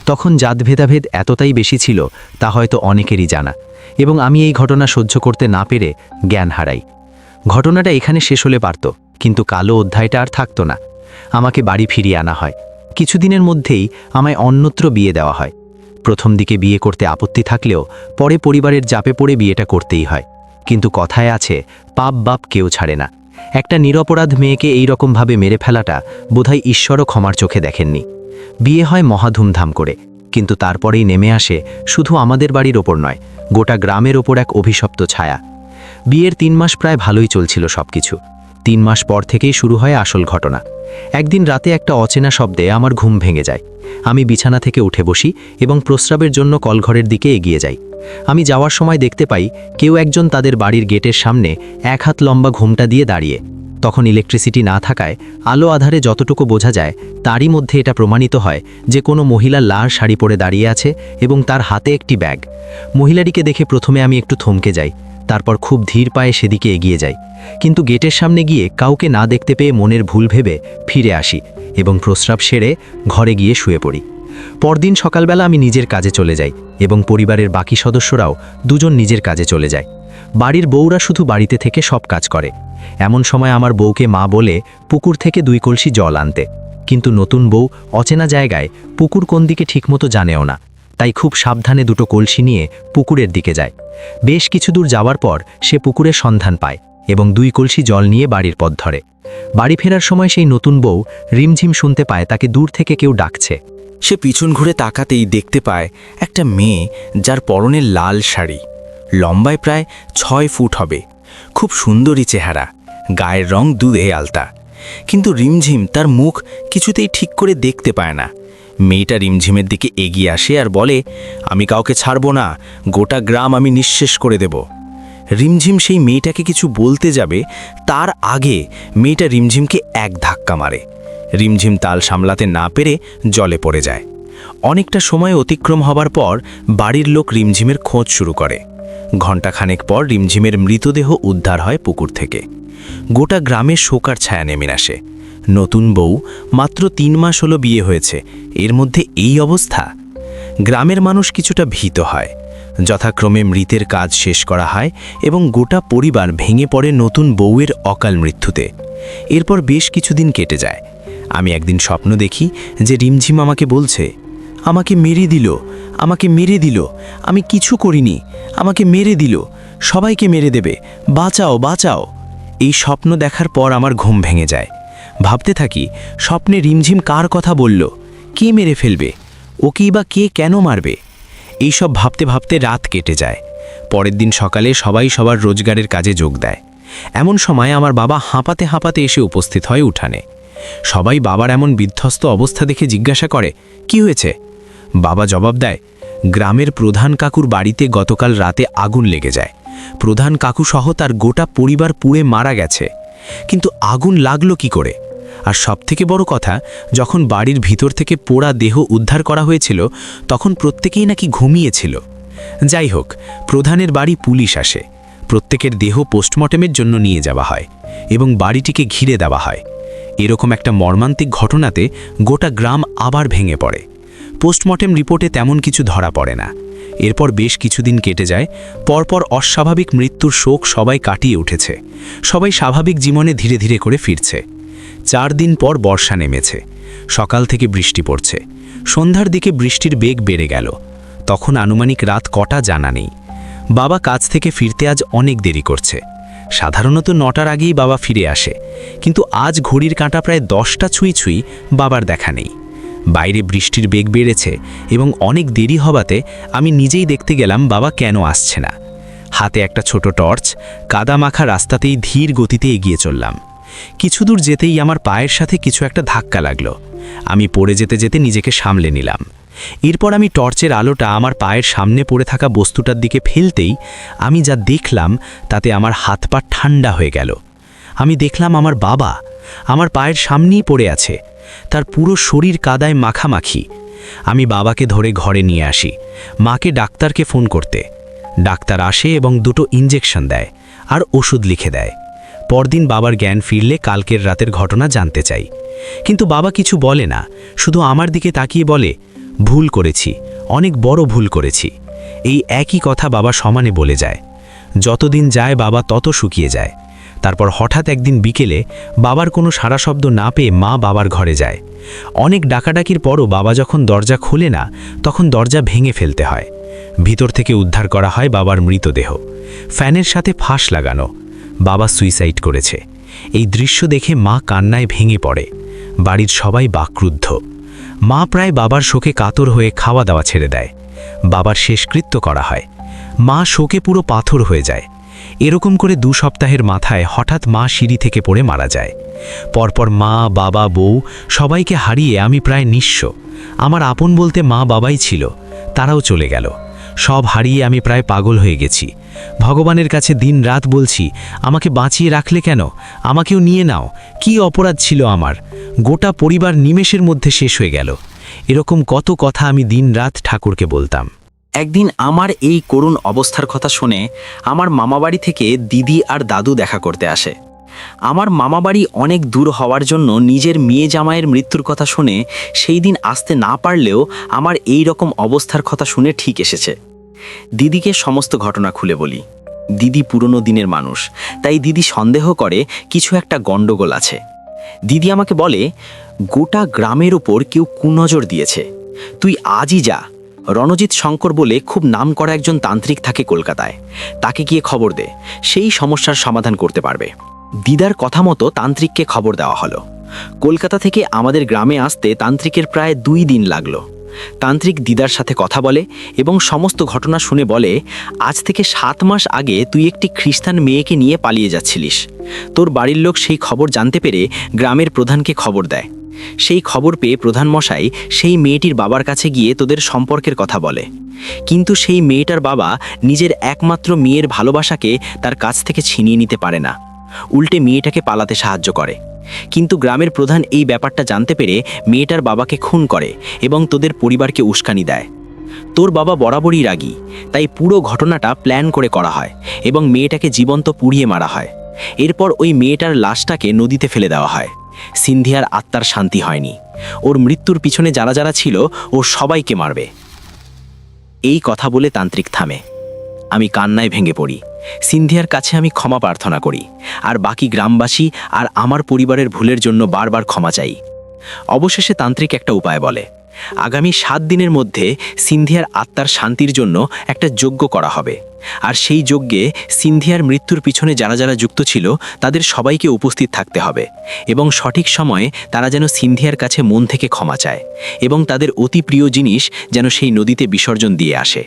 তখন জাত ভেদাভেদ এতটাই বেশি ছিল তা হয়তো অনেকেরই জানা, এবং আমি এই ঘটনা সহ্য করতে না পেরে জ্ঞান হারাই। ঘটনাটা এখানে শেষ হলে পারত, কিন্তু কালো অধ্যায়টা আর থাকতো না। আমাকে বাড়ি ফিরিয়ে আনা হয়। কিছুদিনের মধ্যেই আমায় অন্যত্র বিয়ে দেওয়া হয়। প্রথম দিকে বিয়ে করতে আপত্তি থাকলেও পরে পরিবারের চাপে পড়ে বিয়েটা করতেই হয়। কিন্তু কথায় আছে, পাপ বাপ কেউ ছাড়ে না। একটা নিরপরাধ মেয়েকে এই রকমভাবে মেরে ফেলাটা বোধহয় ঈশ্বরও ক্ষমার চোখে দেখেননি। বিয়ে হয় মহা ধুমধাম করে, কিন্তু তারপরেই নেমে আসে শুধু আমাদের বাড়ির ওপর নয়, গোটা গ্রামের ওপর এক অভিশপ্ত ছায়া। বিয়ের 3 মাস প্রায় ভালোই চলছিল সবকিছু। 3 মাস পর থেকেই শুরু হয় আসল ঘটনা। একদিন রাতে একটা অচেনা শব্দে আমার ঘুম ভেঙে যায়। আমি বিছানা থেকে উঠে বসি এবং প্রস্রাবের জন্য কলঘরের দিকে এগিয়ে যাই। আমি যাওয়ার সময় দেখতে পাই কেউ একজন তাদের বাড়ির গেটের সামনে 1 হাত লম্বা ঘুমটা দিয়ে দাঁড়িয়ে। তখন ইলেকট্রিসিটি না থাকায় আলো আধারে যতটুকু বোঝা যায় তারই মধ্যে এটা প্রমাণিত হয় যে কোনো মহিলা লাল শাড়ি পরে দাঁড়িয়ে আছে এবং তার হাতে একটি ব্যাগ। মহিলাটিকে দেখে প্রথমে আমি একটু থমকে যাই, তারপর খুব ধীর পায়ে সেদিকে এগিয়ে যাই। কিন্তু গেটের সামনে গিয়ে কাউকে না দেখতে পেয়ে মনের ভুল ভেবে ফিরে আসি এবং প্রস্রাব সেরে ঘরে গিয়ে শুয়ে পড়ি। পরদিন সকালবেলা আমি নিজের কাজে চলে যাই এবং পরিবারের বাকি সদস্যরাও দুজন নিজের কাজে চলে যায়। বাড়ির বউরা শুধু বাড়িতে থেকে সব কাজ করে। এমন সময় আমার বউকে মা বলে পুকুর থেকে 2 কলসি জল আনতে, কিন্তু নতুন বউ অচেনা জায়গায় পুকুর কোন দিকে ঠিকমতো জানেও না, তাই খুব সাবধানে 2টো কলসি নিয়ে পুকুরের দিকে যায়। বেশ কিছু দূর যাওয়ার পর সে পুকুরের সন্ধান পায় এবং 2 কলসি জল নিয়ে বাড়ির পথ ধরে। বাড়ি ফেরার সময় সেই নতুন বউ রিমঝিম শুনতে পায় তাকে দূর থেকে কেউ ডাকছে। সে পিছন ঘুরে তাকাতেই দেখতে পায় একটা মেয়ে, যার পরনে লাল শাড়ি, লম্বায় প্রায় 6 ফুট হবে, খুব সুন্দরী চেহারা, গায়ের রং দুধে আলতা। কিন্তু রিমঝিম তার মুখ কিছুতেই ঠিক করে দেখতে পায় না। মেয়েটা রিমঝিমের দিকে এগিয়ে আসে আর বলে, আমি কাউকে ছাড়ব না, গোটা গ্রাম আমি নিঃশেষ করে দেব। রিমঝিম সেই মেয়েটাকে কিছু বলতে যাবে, তার আগে মেয়েটা রিমঝিমকে এক ধাক্কা মারে। রিমঝিম তাল সামলাতে না পেরে জলে পড়ে যায়। অনেকটা সময় অতিক্রম হবার পর বাড়ির লোক রিমঝিমের খোঁজ শুরু করে। ঘণ্টাখানেক পর রিমঝিমের মৃতদেহ উদ্ধার হয় পুকুর থেকে। গোটা গ্রামে শোকার ছায়া নেমে আসে। নতুন বউ, মাত্র 3 মাস হলো বিয়ে হয়েছে, এর মধ্যে এই অবস্থা। গ্রামের মানুষ কিছুটা ভীত হয়। যথাক্রমে মৃতের কাজ শেষ করা হয় এবং গোটা পরিবার ভেঙে পড়ে নতুন বউয়ের অকাল মৃত্যুতে। এরপর বেশ কিছুদিন কেটে যায়। আমি একদিন স্বপ্ন দেখি যে রিমঝিম আমাকে বলছে, আমাকে মেরে দিল, আমাকে মেরে দিল, আমি কিছু করিনি, আমাকে মেরে দিল, সবাইকে মেরে দেবে, বাঁচাও বাঁচাও। এই স্বপ্ন দেখার পর আমার ঘুম ভেঙে যায়। ভাবতে থাকি, স্বপ্নে রিমঝিম কার কথা বলল, কে মেরে ফেলবে, ওকেই বা কে কেন মারবে। এইসব ভাবতে ভাবতে রাত কেটে যায়। পরের দিন সকালে সবাই সবার রোজগারের কাজে যোগ দেয়। এমন সময় আমার বাবা হাঁপাতে হাঁপাতে এসে উপস্থিত হয় উঠানে। সবাই বাবার এমন বিধ্বস্ত অবস্থা দেখে জিজ্ঞাসা করে, কি হয়েছে? বাবা জবাব দেয়, গ্রামের প্রধান কাকুর বাড়িতে গতকাল রাতে আগুন লেগে যায়। প্রধান কাকু সহ তার গোটা পরিবার পুড়ে মারা গেছে। কিন্তু আগুন লাগলো কি করে? আর সবথেকে বড় কথা, যখন বাড়ির ভিতর থেকে পোড়া দেহ উদ্ধার করা হয়েছিল তখন প্রত্যেকেই নাকি ঘুমিয়েছিল। যাই হোক, প্রধানের বাড়ি পুলিশ আসে। প্রত্যেকের দেহ পোস্টমর্টেমের জন্য নিয়ে যাওয়া হয় এবং বাড়িটিকে ঘিরে দেওয়া হয়। এরকম একটা মর্মান্তিক ঘটনাতে গোটা গ্রাম আবার ভেঙে পড়ে। পোস্টমর্টেম রিপোর্টে তেমন কিছু ধরা পড়ে না। এরপর বেশ কিছুদিন কেটে যায়। পরপর অস্বাভাবিক মৃত্যুর শোক সবাই কাটিয়ে উঠেছে। সবাই স্বাভাবিক জীবনে ধীরে ধীরে করে ফিরছে। 4 দিন পর বর্ষা নেমেছে। সকাল থেকে বৃষ্টি পড়ছে। সন্ধ্যার দিকে বৃষ্টির বেগ বেড়ে গেল। তখন আনুমানিক রাত কটা জানা নেই। বাবা কাজ থেকে ফিরতে আজ অনেক দেরি করছে। সাধারণত 9টার আগেই বাবা ফিরে আসে, কিন্তু আজ ঘড়ির কাঁটা প্রায় 10টা ছুঁই বাবার দেখা নেই। বাইরে বৃষ্টির বেগ বেড়েছে এবং অনেক দেরি হওয়াতে আমি নিজেই দেখতে গেলাম বাবা কেন আসছে না। হাতে একটা ছোট টর্চ, কাদা মাখা রাস্তাতেই ধীর গতিতে এগিয়ে চললাম। কিছু দূর যেতেই আমার পায়ের সাথে কিছু একটা ধাক্কা লাগলো। আমি পড়ে যেতে যেতে নিজেকে সামলে নিলাম। এরপর আমি টর্চের আলোটা আমার পায়ের সামনে পড়ে থাকা বস্তুটার দিকে ফেলতেই আমি যা দেখলাম তাতে আমার হাত পা ঠান্ডা হয়ে গেল। আমি দেখলাম আমার বাবা আমার পায়ের সামনেই পড়ে আছে, তার পুরো শরীর কাদায় মাখামাখি। আমি বাবাকে ধরে ঘরে নিয়ে আসি, মাকে ডাক্তারকে ফোন করতে। ডাক্তার আসে এবং 2টো ইঞ্জেকশন দেয় আর ওষুধ লিখে দেয়। পরদিন বাবার জ্ঞান ফিরলে কালকের রাতের ঘটনা জানতে চাই, কিন্তু বাবা কিছু বলে না, শুধু আমার দিকে তাকিয়ে বলে, ভুল করেছি, অনেক বড় ভুল করেছি। এই একই কথা বাবা সমানে বলে যায়। যতদিন যায় বাবা তত শুকিয়ে যায়। তারপর হঠাৎ একদিন বিকেলে বাবার কোনো সাড়া শব্দ না পেয়ে মা বাবার ঘরে যায়। অনেক ডাকাডাকির পরও বাবা যখন দরজা খোলে না, তখন দরজা ভেঙে ফেলতে হয়। ভিতর থেকে উদ্ধার করা হয় বাবার মৃতদেহ, ফ্যানের সাথে ফাঁস লাগানো। বাবা সুইসাইড করেছে। এই দৃশ্য দেখে মা কান্নায় ভেঙে পড়ে। বাড়ির সবাই বাকরুদ্ধ। মা প্রায় বাবার শোকে কাতর হয়ে খাওয়া দাওয়া ছেড়ে দেয়। বাবার শেষকৃত্য করা হয়। মা শোকে পুরো পাথর হয়ে যায়। এরকম করে 2 সপ্তাহের মাথায় হঠাৎ মা সিঁড়ি থেকে পড়ে মারা যায়। পরপর মা, বাবা, বউ সবাইকে হারিয়ে আমি প্রায় নিঃস্ব। আমার আপন বলতে মা বাবাই ছিল, তারাও চলে গেল। সব হারিয়ে আমি প্রায় পাগল হয়ে গেছি। ভগবানের কাছে দিন রাত বলছি, আমাকে বাঁচিয়ে রাখলে কেন, আমাকেও নিয়ে নাও, কি অপরাধ ছিল আমার। গোটা পরিবার নিমেষের মধ্যে শেষ হয়ে গেল। এরকম কত কথা আমি দিন রাত ঠাকুরকে বলতাম। একদিন আমার এই করুণ অবস্থার কথা শুনে আমার মামাবাড়ি থেকে দিদি আর দাদু দেখা করতে আসে। আমার মামাবাড়ি অনেক দূর হওয়ার জন্য নিজের মেয়ে জামাইয়ের মৃত্যুর কথা শুনে সেই দিন আসতে না পারলেও আমার এই রকম অবস্থার কথা শুনে ঠিক এসেছে। দিদিকে সমস্ত ঘটনা খুলে বলি। দিদি পুরনো দিনের মানুষ, তাই দিদি সন্দেহ করে কিছু একটা গণ্ডগোল আছে। দিদি আমাকে বলে, গোটা গ্রামের ওপর কেউ কুনজর দিয়েছে, তুই আজই যা। রণজিৎ শঙ্কর বলে খুব নামকরা একজন তান্ত্রিক থাকে কলকাতায়, তাকে গিয়ে খবর দে, সেই সমস্যার সমাধান করতে পারবে। দিদার কথা মতো তান্ত্রিককে খবর দেওয়া হলো। কলকাতা থেকে আমাদের গ্রামে আসতে তান্ত্রিকের প্রায় 2 দিন লাগলো। তান্ত্রিক দিদার সাথে কথা বলে এবং সমস্ত ঘটনা শুনে বলে, আজ থেকে 7 মাস আগে তুই একটি খ্রিস্টান মেয়েকে নিয়ে পালিয়ে যাচ্ছিলিস। তোর বাড়ির লোক সেই খবর জানতে পেরে গ্রামের প্রধানকে খবর দেয়। সেই খবর পেয়ে প্রধান মশাই সেই মেয়েটির বাবার কাছে গিয়ে তোদের সম্পর্কের কথা বলে, কিন্তু সেই মেয়েটার বাবা নিজের একমাত্র মেয়ের ভালোবাসাকে তার কাছ থেকে ছিনিয়ে নিতে পারে না, উল্টে মেয়েটাকে পালাতে সাহায্য করে। কিন্তু গ্রামের প্রধান এই ব্যাপারটা জানতে পেরে মেয়েটার বাবাকে খুন করে এবং তোদের পরিবারকে উস্কানি দেয়। তোর বাবা বরাবরই রাগী, তাই পুরো ঘটনাটা প্ল্যান করে করা হয় এবং মেয়েটাকে জীবন্ত পুড়িয়ে মারা হয়। এরপর ওই মেয়েটার লাশটাকে নদীতে ফেলে দেওয়া হয়। সিন্ধিয়ার আত্মার শান্তি হয়নি, ওর মৃত্যুর পিছনে যারা যারা ছিল ও সবাইকে মারবে। এই কথা বলে তান্ত্রিক থামে। আমি কান্নায় ভেঙে পড়ি। সিন্ধিয়ার কাছে আমি ক্ষমা প্রার্থনা করি, আর বাকি গ্রামবাসী আর আমার পরিবারের ভুলের জন্য বারবার ক্ষমা চাই। অবশেষে তান্ত্রিক একটা উপায় বলে, আগামী 7 দিনের মধ্যে সিন্ধিয়ার আত্মার শান্তির জন্য একটা যজ্ঞ করা হবে, আর সেই যজ্ঞে সিন্ধিয়ার মৃত্যুর পিছনে যারা যারা যুক্ত ছিল তাদের সবাইকে উপস্থিত থাকতে হবে এবং সঠিক সময়ে তারা যেন সিন্ধিয়ার কাছে মন থেকে ক্ষমা চায় এবং তাদের অতি প্রিয় জিনিস যেন সেই নদীতে বিসর্জন দিয়ে আসে।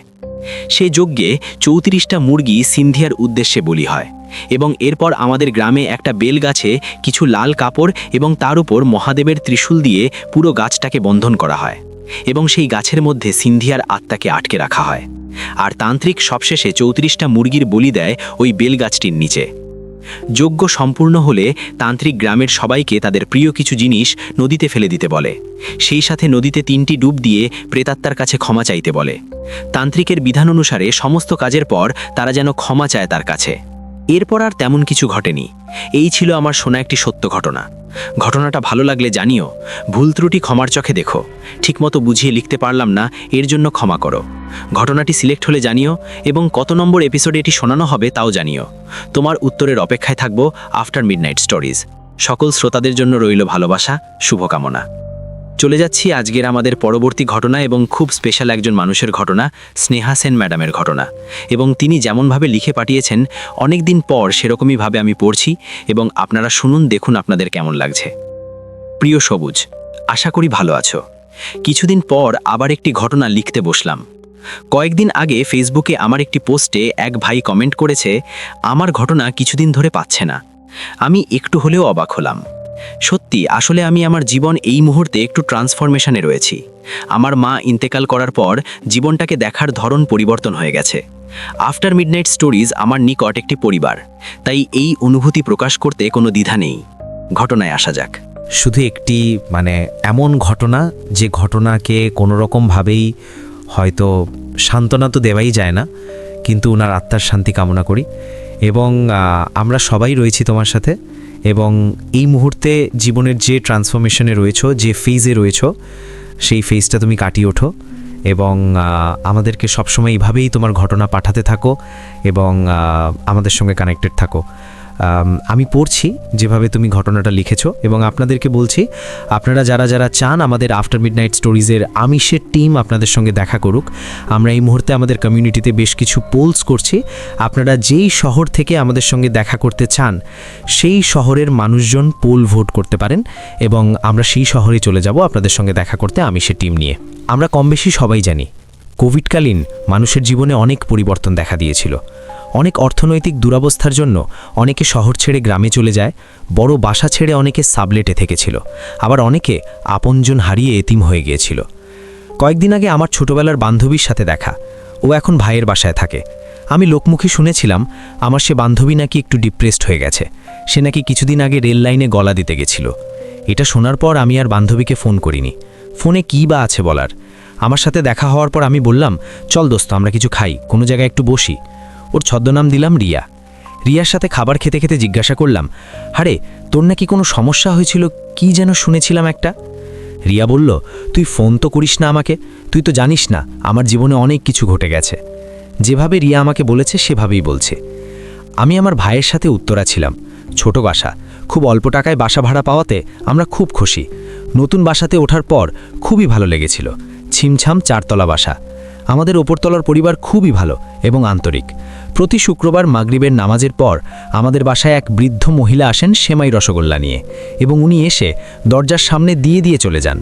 সেই যজ্ঞে 34টা মুরগি সিন্ধিয়ার উদ্দেশ্যে বলি হয় এবং এরপর আমাদের গ্রামে একটা বেল গাছে কিছু লাল কাপড় এবং তার উপর মহাদেবের ত্রিশূল দিয়ে পুরো গাছটাকে বন্ধন করা হয় এবং সেই গাছের মধ্যে সিন্ধিয়ার আত্মাকে আটকে রাখা হয়। আর তান্ত্রিক সবশেষে 34টা মুরগির বলি দেয় ওই বেল গাছটির নিচে। যজ্ঞ সম্পূর্ণ হলে তান্ত্রিক গ্রামের সবাইকে তাদের প্রিয় কিছু জিনিস নদীতে ফেলে দিতে বলে, সেই সাথে নদীতে 3টি ডুব দিয়ে প্রেতাত্মার কাছে ক্ষমা চাইতে বলে। তান্ত্রিকের বিধান অনুসারে সমস্ত কাজের পর তারা যেন ক্ষমা চায় তার কাছে। এরপর আর তেমন কিছু ঘটেনি। এই ছিল আমার শোনা একটি সত্য ঘটনা। ঘটনাটা ভালো লাগলে জানিও, ভুল ত্রুটি ক্ষমার চোখে দেখো। ঠিকমতো বুঝিয়ে লিখতে পারলাম না, এর জন্য ক্ষমা করো। ঘটনাটি সিলেক্ট হলে জানিও এবং কত নম্বর এপিসোডে এটি শোনানো হবে তাও জানিও। তোমার উত্তরের অপেক্ষায় থাকবো আফটার মিডনাইট স্টোরিজ। সকল শ্রোতাদের জন্য রইল ভালোবাসা, শুভকামনা। চলে যাচ্ছি আজকের আমাদের পরবর্তী ঘটনা এবং খুব স্পেশাল একজন মানুষের ঘটনা, স্নেহা সেন ম্যাডামের ঘটনা। এবং তিনি যেমনভাবে লিখে পাঠিয়েছেন অনেক দিন পর সেরকমইভাবে আমি পড়ছি এবং আপনারা শুনুন, দেখুন আপনাদের কেমন লাগছে। প্রিয় সবুজ, আশা করি ভালো আছো। কিছুদিন পর আবার একটি ঘটনা লিখতে বসলাম। কয়েকদিন আগে ফেসবুকে আমার একটি পোস্টে এক ভাই কমেন্ট করেছে, আমার ঘটনা কিছুদিন ধরে পাচ্ছে না। আমি একটু হলেও অবাক হলাম। সত্যি, আসলে আমি আমার জীবন এই মুহূর্তে একটু ট্রান্সফরমেশনে রয়েছি। আমার মা ইন্তেকাল করার পর জীবনটাকে দেখার ধরন পরিবর্তন হয়ে গেছে। আফটার মিডনাইট স্টোরিজ আমার নিকট একটি পরিবার, তাই এই অনুভূতি প্রকাশ করতে কোনো দ্বিধা নেই। ঘটনায় আসা যাক। শুধু একটি এমন ঘটনা যে ঘটনাকে কোনো রকমভাবেই হয়তো সান্ত্বনা তো দেওয়াই যায় না, কিন্তু ওনার আত্মার শান্তি কামনা করি। এবং আমরা সবাই রয়েছি তোমার সাথে, এবং এই মুহূর্তে জীবনের যে ট্রান্সফরমেশনে রয়েছো, যে ফেজে রয়েছো, সেই ফেজটা তুমি কাটিয়ে ওঠো এবং আমাদেরকে সবসময় এইভাবেই তোমার ঘটনা পাঠাতে থাকো এবং আমাদের সঙ্গে কানেক্টেড থাকো। আমি পড়ছি যেভাবে তুমি ঘটনাটা লিখেছো এবং আপনাদেরকে বলছি, আপনারা যারা যারা চান আমাদের আফটার মিডনাইট স্টোরিজের আমিষের টিম আপনাদের সঙ্গে দেখা করুক। আমরা এই মুহূর্তে আমাদের কমিউনিটিতে বেশ কিছু পোলস করছি। আপনারা যেই শহর থেকে আমাদের সঙ্গে দেখা করতে চান সেই শহরের মানুষজন পোল ভোট করতে পারেন এবং আমরা সেই শহরে চলে যাব আপনাদের সঙ্গে দেখা করতে আমিষের টিম নিয়ে। আমরা কম বেশি সবাই জানি, কোভিডকালীন মানুষের জীবনে অনেক পরিবর্তন দেখা দিয়েছিল। অনেক অর্থনৈতিক দুরবস্থার জন্য অনেকে শহর ছেড়ে গ্রামে চলে যায়, বড় বাসা ছেড়ে অনেকে সাবলেটে থেকেছিল, আবার অনেকে আপনজন হারিয়ে এতিম হয়ে গিয়েছিল। কয়েকদিন আগে আমার ছোটবেলার বান্ধবীর সাথে দেখা। ও এখন ভাইয়ের বাসায় থাকে। আমি লোকমুখে শুনেছিলাম আমার সে বান্ধবী নাকি একটু ডিপ্রেসড হয়ে গেছে। সে নাকি কিছুদিন আগে রেল লাইনে গলা দিতে গেছিল। এটা শোনার পর আমি আর বান্ধবীকে ফোন করিনি। ফোনে কী বা আছে বলার। আমার সাথে দেখা হওয়ার পর আমি বললাম, চল দোস্ত আমরা কিছু খাই, কোনো জায়গায় একটু বসি। ওর ছদ্মনাম দিলাম রিয়া। রিয়ার সাথে খাবার খেতে খেতে জিজ্ঞাসা করলাম, আরে তোর নাকি কোনো সমস্যা হয়েছিল, কি যেন শুনেছিলাম একটা। রিয়া বলল, তুই ফোন তো করিস না আমাকে, তুই তো জানিস না আমার জীবনে অনেক কিছু ঘটে গেছে। যেভাবে রিয়া আমাকে বলেছে সেভাবেই বলছে। আমি আমার ভাইয়ের সাথে উত্তরা ছিলাম। ছোট বাসা, খুব অল্প টাকায় বাসা ভাড়া পাওয়াতে আমরা খুব খুশি। নতুন বাসাতে ওঠার পর খুবই ভালো লেগেছিল। ছিমছাম 4 তলা বাসা। আমাদের ওপরতলার পরিবার খুবই ভালো এবং আন্তরিক। প্রতি শুক্রবার মাগরিবের নামাজের পর আমাদের বাসায় এক বৃদ্ধ মহিলা আসেন সেমাই রসগোল্লা নিয়ে, এবং উনি এসে দরজার সামনে দিয়ে দিয়ে চলে যান।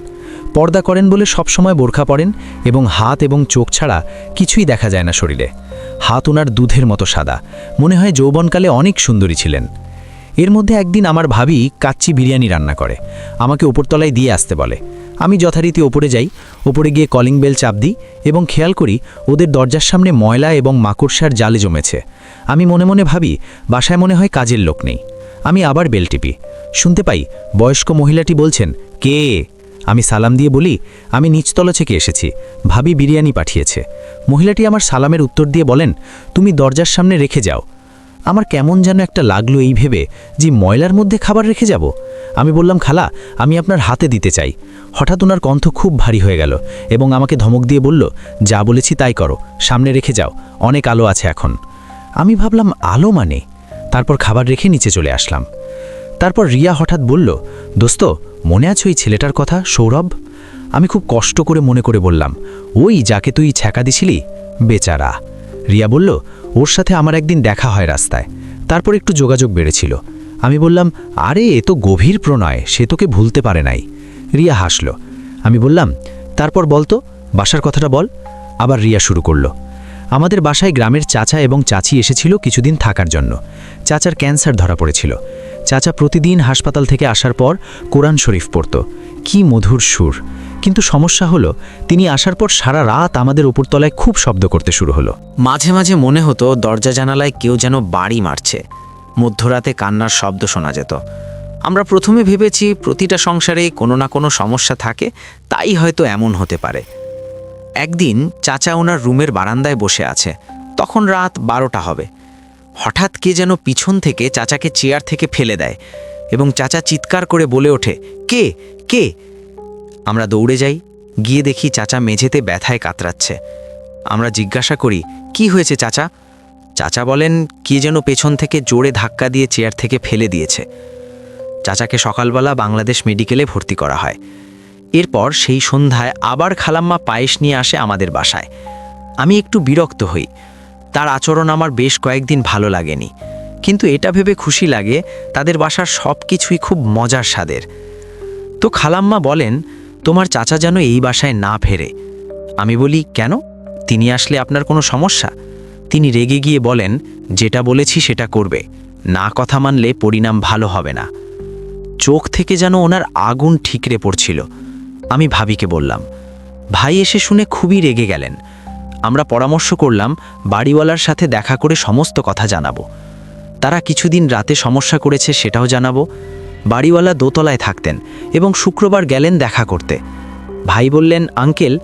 পর্দা করেন বলে সবসময় বোরখা পরেন এবং হাত এবং চোখ ছাড়া কিছুই দেখা যায় না শরীরে। হাত ওনার দুধের মতো সাদা, মনে হয় যৌবনকালে অনেক সুন্দরী ছিলেন। এর মধ্যে একদিন আমার ভাবি কাচ্চি বিরিয়ানি রান্না করে, আমাকে ওপরতলায় দিয়ে আসতে বলে। আমি যথারীতি ওপরে যাই, ওপরে গিয়ে কলিং বেল চাপ দিই এবং খেয়াল করি ওদের দরজার সামনে ময়লা এবং মাকড়সার জালে জমেছে। আমি মনে মনে ভাবি বাসায় মনে হয় কাজের লোক নেই। আমি আবার বেল টিপি, শুনতে পাই বয়স্ক মহিলাটি বলছেন, কে? আমি সালাম দিয়ে বলি, আমি নিচতলা থেকে এসেছি, ভাবি বিরিয়ানি পাঠিয়েছে। মহিলাটি আমার সালামের উত্তর দিয়ে বলেন, তুমি দরজার সামনে রেখে যাও। আমার কেমন যেন একটা লাগলো এই ভেবে যে ময়লার মধ্যে খাবার রেখে যাব। আমি বললাম, খালা, আমি আপনার হাতে দিতে চাই। হঠাৎ ওনার কণ্ঠ খুব ভারী হয়ে গেল এবং আমাকে ধমক দিয়ে বলল, যা বলেছি তাই করো, সামনে রেখে যাও, অনেক আলো আছে এখন। আমি ভাবলাম আলো মানে? তারপর খাবার রেখে নিচে চলে আসলাম। তারপর রিয়া হঠাৎ বলল, দোস্ত, মনে আছে ওই ছেলেটার কথা, সৌরভ? আমি খুব কষ্ট করে মনে করে বললাম, ওই যাকে তুই ছ্যাঁকা দিছিলি? বেচারা। রিয়া বলল, ওর সাথে আমার একদিন দেখা হয় রাস্তায়, তারপর একটু যোগাযোগ বেড়েছিল। আমি বললাম, আরে এ তো গভীর প্রণয়, সে তোকে ভুলতে পারে নাই। রিয়া হাসল। আমি বললাম, তারপর বলতো, বাসার কথাটা বল। আবার রিয়া শুরু করল। আমাদের বাসায় গ্রামের চাচা এবং চাচি এসেছিল কিছুদিন থাকার জন্য। চাচার ক্যান্সার ধরা পড়েছিল। চাচা প্রতিদিন হাসপাতাল থেকে আসার পর কোরআন শরীফ পড়ত। কি মধুর সুর! কিন্তু সমস্যা হলো, তিনি আসার পর সারা রাত আমাদের উপরতলায় খুব শব্দ করতে শুরু হলো। মাঝে মাঝে মনে হতো দরজা জানালায় কেউ যেন বাড়ি মারছে। মধ্যরাতে কান্নার শব্দ শোনা যেত। আমরা প্রথমে ভেবেছি প্রতিটা সংসারে কোনো না কোনো সমস্যা থাকে, তাই হয়তো এমন হতে পারে। একদিন চাচা ওনার রুমের বারান্দায় বসে আছে, তখন রাত 12টা হবে। হঠাৎ কে যেন পিছন থেকে চাচাকে চেয়ার থেকে ফেলে দেয় এবং চাচা চিৎকার করে বলে ওঠে, কে কে? আমরা দৌড়ে যাই, গিয়ে দেখি চাচা মেঝেতে ব্যথায় কাতরাচ্ছে। আমরা জিজ্ঞাসা করি, কি হয়েছে চাচা? চাচা বলেন, কে যেন পেছন থেকে জোরে ধাক্কা দিয়ে চেয়ার থেকে ফেলে দিয়েছে। চাচাকে সকালবেলা বাংলাদেশ মেডিকেলে ভর্তি করা হয়। এরপর সেই সন্ধ্যায় আবার খালাম্মা পায়েস নিয়ে আসে আমাদের বাসায়। আমি একটু বিরক্ত হই, তার আচরণ আমার বেশ কয়েকদিন ভালো লাগেনি, কিন্তু এটা ভেবে খুশি লাগে তাদের বাসার সব কিছুই খুব মজার স্বাদের। তো খালাম্মা বলেন, তোমার চাচা যেন এই বাসায় না ফেরে। আমি বলি, কেন? তিনি আসলে আপনার কোনো সমস্যা? তিনি রেগে গিয়ে বলেন, যেটা বলেছি সেটা করবে, না কথা মানলে পরিণাম ভালো হবে না। চোখ থেকে যেন ওনার আগুন ঠিকরে পড়ছিল। আমি ভাবিকে বললাম। ভাই এসে শুনে খুবই রেগে গেলেন। আমরা পরামর্শ করলাম বাড়িওয়ালার সাথে দেখা করে সমস্ত কথা জানাবো। তারা কিছুদিন রাতে সমস্যা করেছে সেটাও জানাবো। বাড়িওয়ালা দোতলায় থাকতেন এবং শুক্রবার গেলেন দেখা করতে। ভাই বললেন, আঙ্কেল,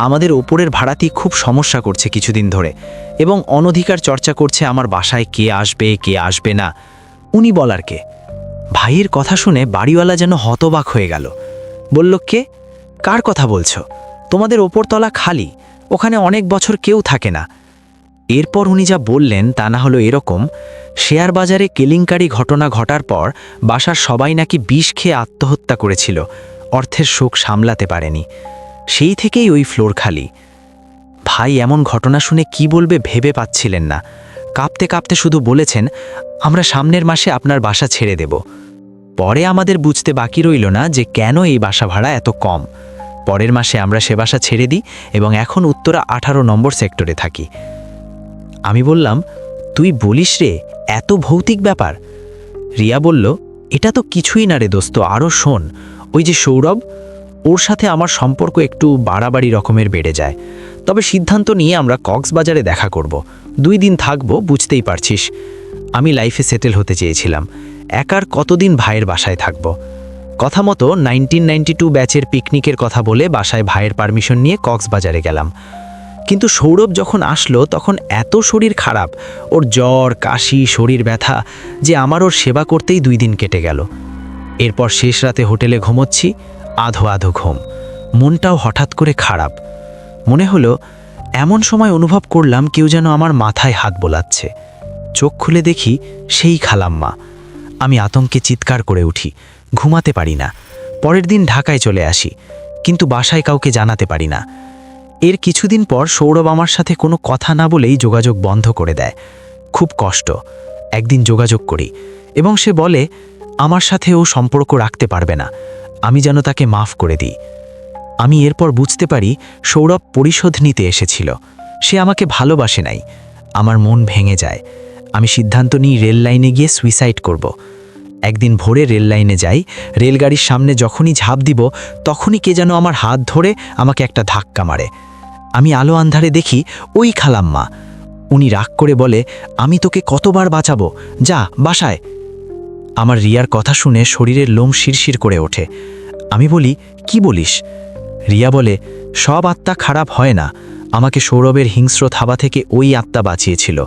আমাদের ওপরের ভাড়াতি খুব সমস্যা করছে কিছুদিন ধরে এবং অনধিকার চর্চা করছে আমার বাসায় কে আসবে কে আসবে না। উনি বলার কে? ভাইয়ের কথা শুনে বাড়িওয়ালা যেন হতবাক হয়ে গেল। বলল, কে? কার কথা বলছো? তোমাদের ওপরতলা খালি, ওখানে অনেক বছর কেউ থাকে না। এরপর উনি যা বললেন তা না হলো এরকম, শেয়ার বাজারে কেলেঙ্কারি ঘটনা ঘটার পর বাসার সবাই নাকি বিষ খেয়ে আত্মহত্যা করেছিল, অর্থের শোক সামলাতে পারেনি। সেই থেকেই ওই ফ্লোর খালি। ভাই এমন ঘটনা শুনে কি বলবে ভেবে পাচ্ছিলেন না। কাঁপতে কাঁপতে শুধু বলেছেন, আমরা সামনের মাসে আপনার বাসা ছেড়ে দেব। পরে আমাদের বুঝতে বাকি রইল না যে কেন এই বাসা ভাড়া এত কম। পরের মাসে আমরা সে বাসা ছেড়ে দিই এবং এখন উত্তরা 18 নম্বর সেক্টরে থাকি। আমি বললাম, তুই বলিস রে, এত ভৌতিক ব্যাপার? রিয়া বলল, এটা তো কিছুই না রে দোস্ত, আরও শোন। ওই যে সৌরভ, ওর সাথে আমার সম্পর্ক একটু বাড়াবাড়ি রকমের বেড়ে যায়। তবে সিদ্ধান্ত নিয়ে আমরা কক্সবাজারে দেখা করব। 2 দিন থাকবো, বুঝতেই পারছিস। আমি লাইফে সেটেল হতে চেয়েছিলাম, একার কতদিন ভাইয়ের বাসায় থাকব। কথা মতো 1992 ব্যাচের পিকনিকের কথা বলে বাসায় ভাইয়ের পারমিশন নিয়ে কক্সবাজারে গেলাম। কিন্তু সৌরভ যখন আসলো তখন এত শরীর খারাপ, ওর জ্বর, কাশি, শরীর ব্যথা, যে আমার ওর সেবা করতেই 2 দিন কেটে গেল। এরপর শেষ রাতে হোটেলে ঘুমোচ্ছি, আধো আধো ঘুম, মনটাও হঠাৎ করে খারাপ। মনে হলো, এমন সময় অনুভব করলাম কেউ যেন আমার মাথায় হাত বোলাচ্ছে। চোখ খুলে দেখি সেই খালাম্মা। আমি আতঙ্কে চিৎকার করে উঠি, ঘুমাতে পারি না। পরের দিন ঢাকায় চলে আসি, কিন্তু বাসায় কাউকে জানাতে পারি না। এর কিছুদিন পর সৌরভ আমার সাথে কোনো কথা না বলেই যোগাযোগ বন্ধ করে দেয়। খুব কষ্ট। একদিন যোগাযোগ করি এবং সে বলে আমার সাথে ও সম্পর্ক রাখতে পারবে না, আমি যেন তাকে মাফ করে দিই। আমি এরপর বুঝতে পারি সৌরভ পরিশোধ নিতে এসেছিল, সে আমাকে ভালোবাসে নাই। আমার মন ভেঙে যায়। আমি সিদ্ধান্ত নিই রেল লাইনে গিয়ে সুইসাইড করব। একদিন ভোরে রেল লাইনে যাই, রেলগাড়ির সামনে যখনই ঝাঁপ দিব তখনই কে যেন আমার হাত ধরে আমাকে একটা ধাক্কা মারে। আমি আলো আন্ধারে দেখি ওই খালাম্মা। উনি রাগ করে বলে, আমি তোকে কতবার বাঁচাবো, যা বাসায়। আমার রিয়ার কথা শুনে শরীরের লোম শিরশির করে ওঠে। আমি বলি, কি বলিস? রিয়া বলে, সব আত্মা খারাপ হয় না, আমাকে সৌরভের হিংস্র থাবা থেকে ওই আত্মা বাঁচিয়েছিল।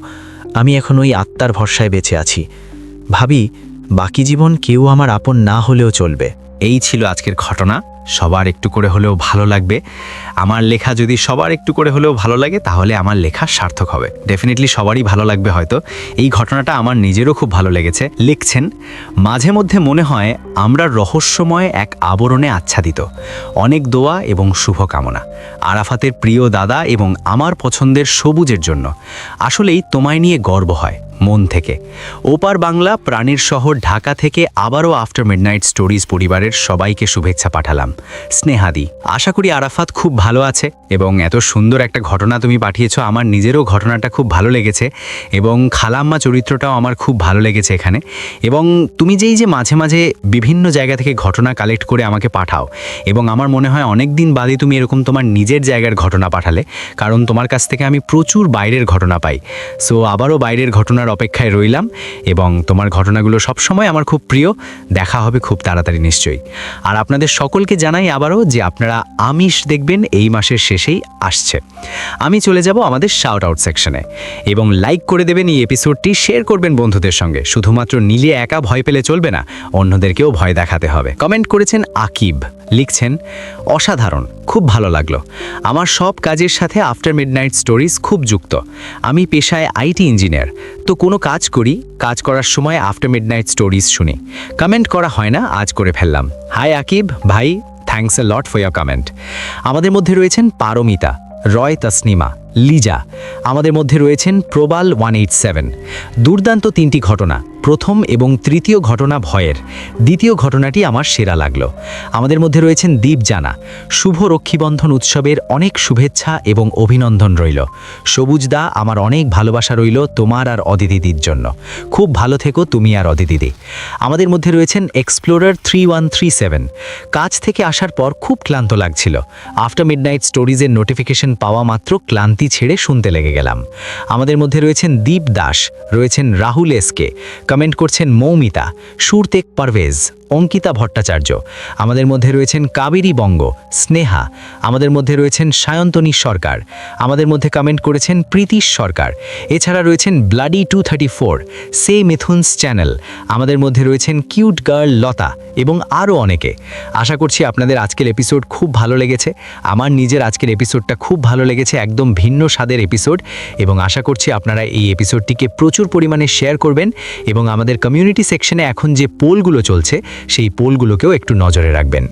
আমি এখন ওই আত্মার ভরসায় বেঁচে আছি। ভাবি, বাকি জীবন কেউ আমার আপন না হলেও চলবে। এই ছিল আজকের ঘটনা। সবার একটু করে হলেও ভালো লাগবে। আমার লেখা যদি সবার একটু করে হলেও ভালো লাগে তাহলে আমার লেখা সার্থক হবে। ডেফিনেটলি সবারই ভালো লাগবে হয়তো। এই ঘটনাটা আমার নিজেরও খুব ভালো লেগেছে। লিখছেন, মাঝে মধ্যে মনে হয় আমরা রহস্যময় এক আবরণে আচ্ছাদিত। অনেক দোয়া এবং শুভকামনা আরাফাতের প্রিয় দাদা এবং আমার পছন্দের সবুজের জন্য। আসলেই তোমায় নিয়ে গর্ব হয় মন থেকে। ওপার বাংলা প্রাণীর শহর ঢাকা থেকে আবারও আফটার মিডনাইট স্টোরিজ পরিবারের সবাইকে শুভেচ্ছা পাঠালাম। স্নেহাদি। আশা করি আরাফাত খুব ভালো আছে এবং এত সুন্দর একটা ঘটনা তুমি পাঠিয়েছো। আমার নিজেরও ঘটনাটা খুব ভালো লেগেছে এবং খালাম্মা চরিত্রটাও আমার খুব ভালো লেগেছে এখানে। এবং তুমি যে মাঝে মাঝে বিভিন্ন জায়গা থেকে ঘটনা কালেক্ট করে আমাকে পাঠাও এবং আমার মনে হয় অনেক দিন বাদে তুমি এরকম তোমার নিজের জায়গার ঘটনা পাঠালে, কারণ তোমার কাছ থেকে আমি প্রচুর বাইরের ঘটনা পাই। সো আবারও বাইরের ঘটনার অপেক্ষায় রইলাম এবং তোমার ঘটনাগুলো সবসময় আমার খুব প্রিয়। দেখা হবে খুব তাড়াতাড়ি নিশ্চয়ই। আর আপনাদের সকলকে জানাই আবারও যে আপনারা আমিষ দেখবেন এই মাসের শেষেই আসছে। আমি চলে যাব আমাদের শাউট আউট সেকশনে এবং লাইক করে দেবেন এই এপিসোডটি, শেয়ার করবেন বন্ধুদের সঙ্গে। শুধুমাত্র নীলে একা ভয় পেলে চলবে না, অন্যদেরকেও ভয় দেখাতে হবে। কমেন্ট করেছেন আকিব। লিখছেন, অসাধারণ, খুব ভালো লাগলো। আমার সব কাজের সাথে আফটার মিডনাইট স্টোরিজ খুব যুক্ত। আমি পেশায় আইটি ইঞ্জিনিয়ার, তো কোনো কাজ করি, কাজ করার সময় আফটার মিডনাইট স্টোরিজ শুনি। কমেন্ট করা হয় না, আজ করে ফেললাম। হাই আকিব ভাই, thanks a lot for year comment. আমাদের মধ্যে রয়েছেন পারমিতা, রয় তসনিমা, লিজা। আমাদের মধ্যে রয়েছেন প্রবাল 187। দুর্দান্ত 3টি ঘটনা। প্রথম এবং তৃতীয় ঘটনা ভয়ের, দ্বিতীয় ঘটনাটি আমার সেরা লাগলো। আমাদের মধ্যে রয়েছেন দীপ জানা। শুভ রক্ষীবন্ধন উৎসবের অনেক শুভেচ্ছা এবং অভিনন্দন রইল। সবুজদা, আমার অনেক ভালোবাসা রইল তোমার আর অদিতিদির জন্য। খুব ভালো থেকো তুমি আর অদিতিদি। আমাদের মধ্যে রয়েছেন এক্সপ্লোরার 3137। কাজ থেকে আসার পর খুব ক্লান্ত লাগছিল। আফটার মিডনাইট স্টোরিজের নোটিফিকেশন পাওয়া মাত্র ক্লান্তি ছেড়ে শুনতে লেগে গেলাম। আমাদের মধ্যে রয়েছেন দীপ দাস, রয়েছেন রাহুল এসকে, কমেন্ট করছেন মৌমিতা, সুরতেক পারভেজ, অঙ্কিতা ভট্টাচার্য। আমাদের মধ্যে রয়েছেন কাবেরী বঙ্গ, স্নেহা। আমাদের মধ্যে রয়েছেন সায়ন্তনী সরকার। আমাদের মধ্যে কমেন্ট করেছেন প্রীতিশ সরকার। এছাড়া রয়েছেন ব্লাডি 234, সে মিথুনস চ্যানেল। আমাদের মধ্যে রয়েছেন কিউট গার্ল লতা এবং আরও অনেকে। আশা করছি আপনাদের আজকের এপিসোড খুব ভালো লেগেছে। আমার নিজের আজকের এপিসোডটা খুব ভালো লেগেছে, একদম ভিন্ন স্বাদের এপিসোড। এবং আশা করছি আপনারা এই এপিসোডটিকে প্রচুর পরিমাণে শেয়ার করবেন এবং আমাদের কমিউনিটি সেকশনে এখন যে পোলগুলো চলছে সেই পোলগুলোকেও একটু নজরে রাখবেন।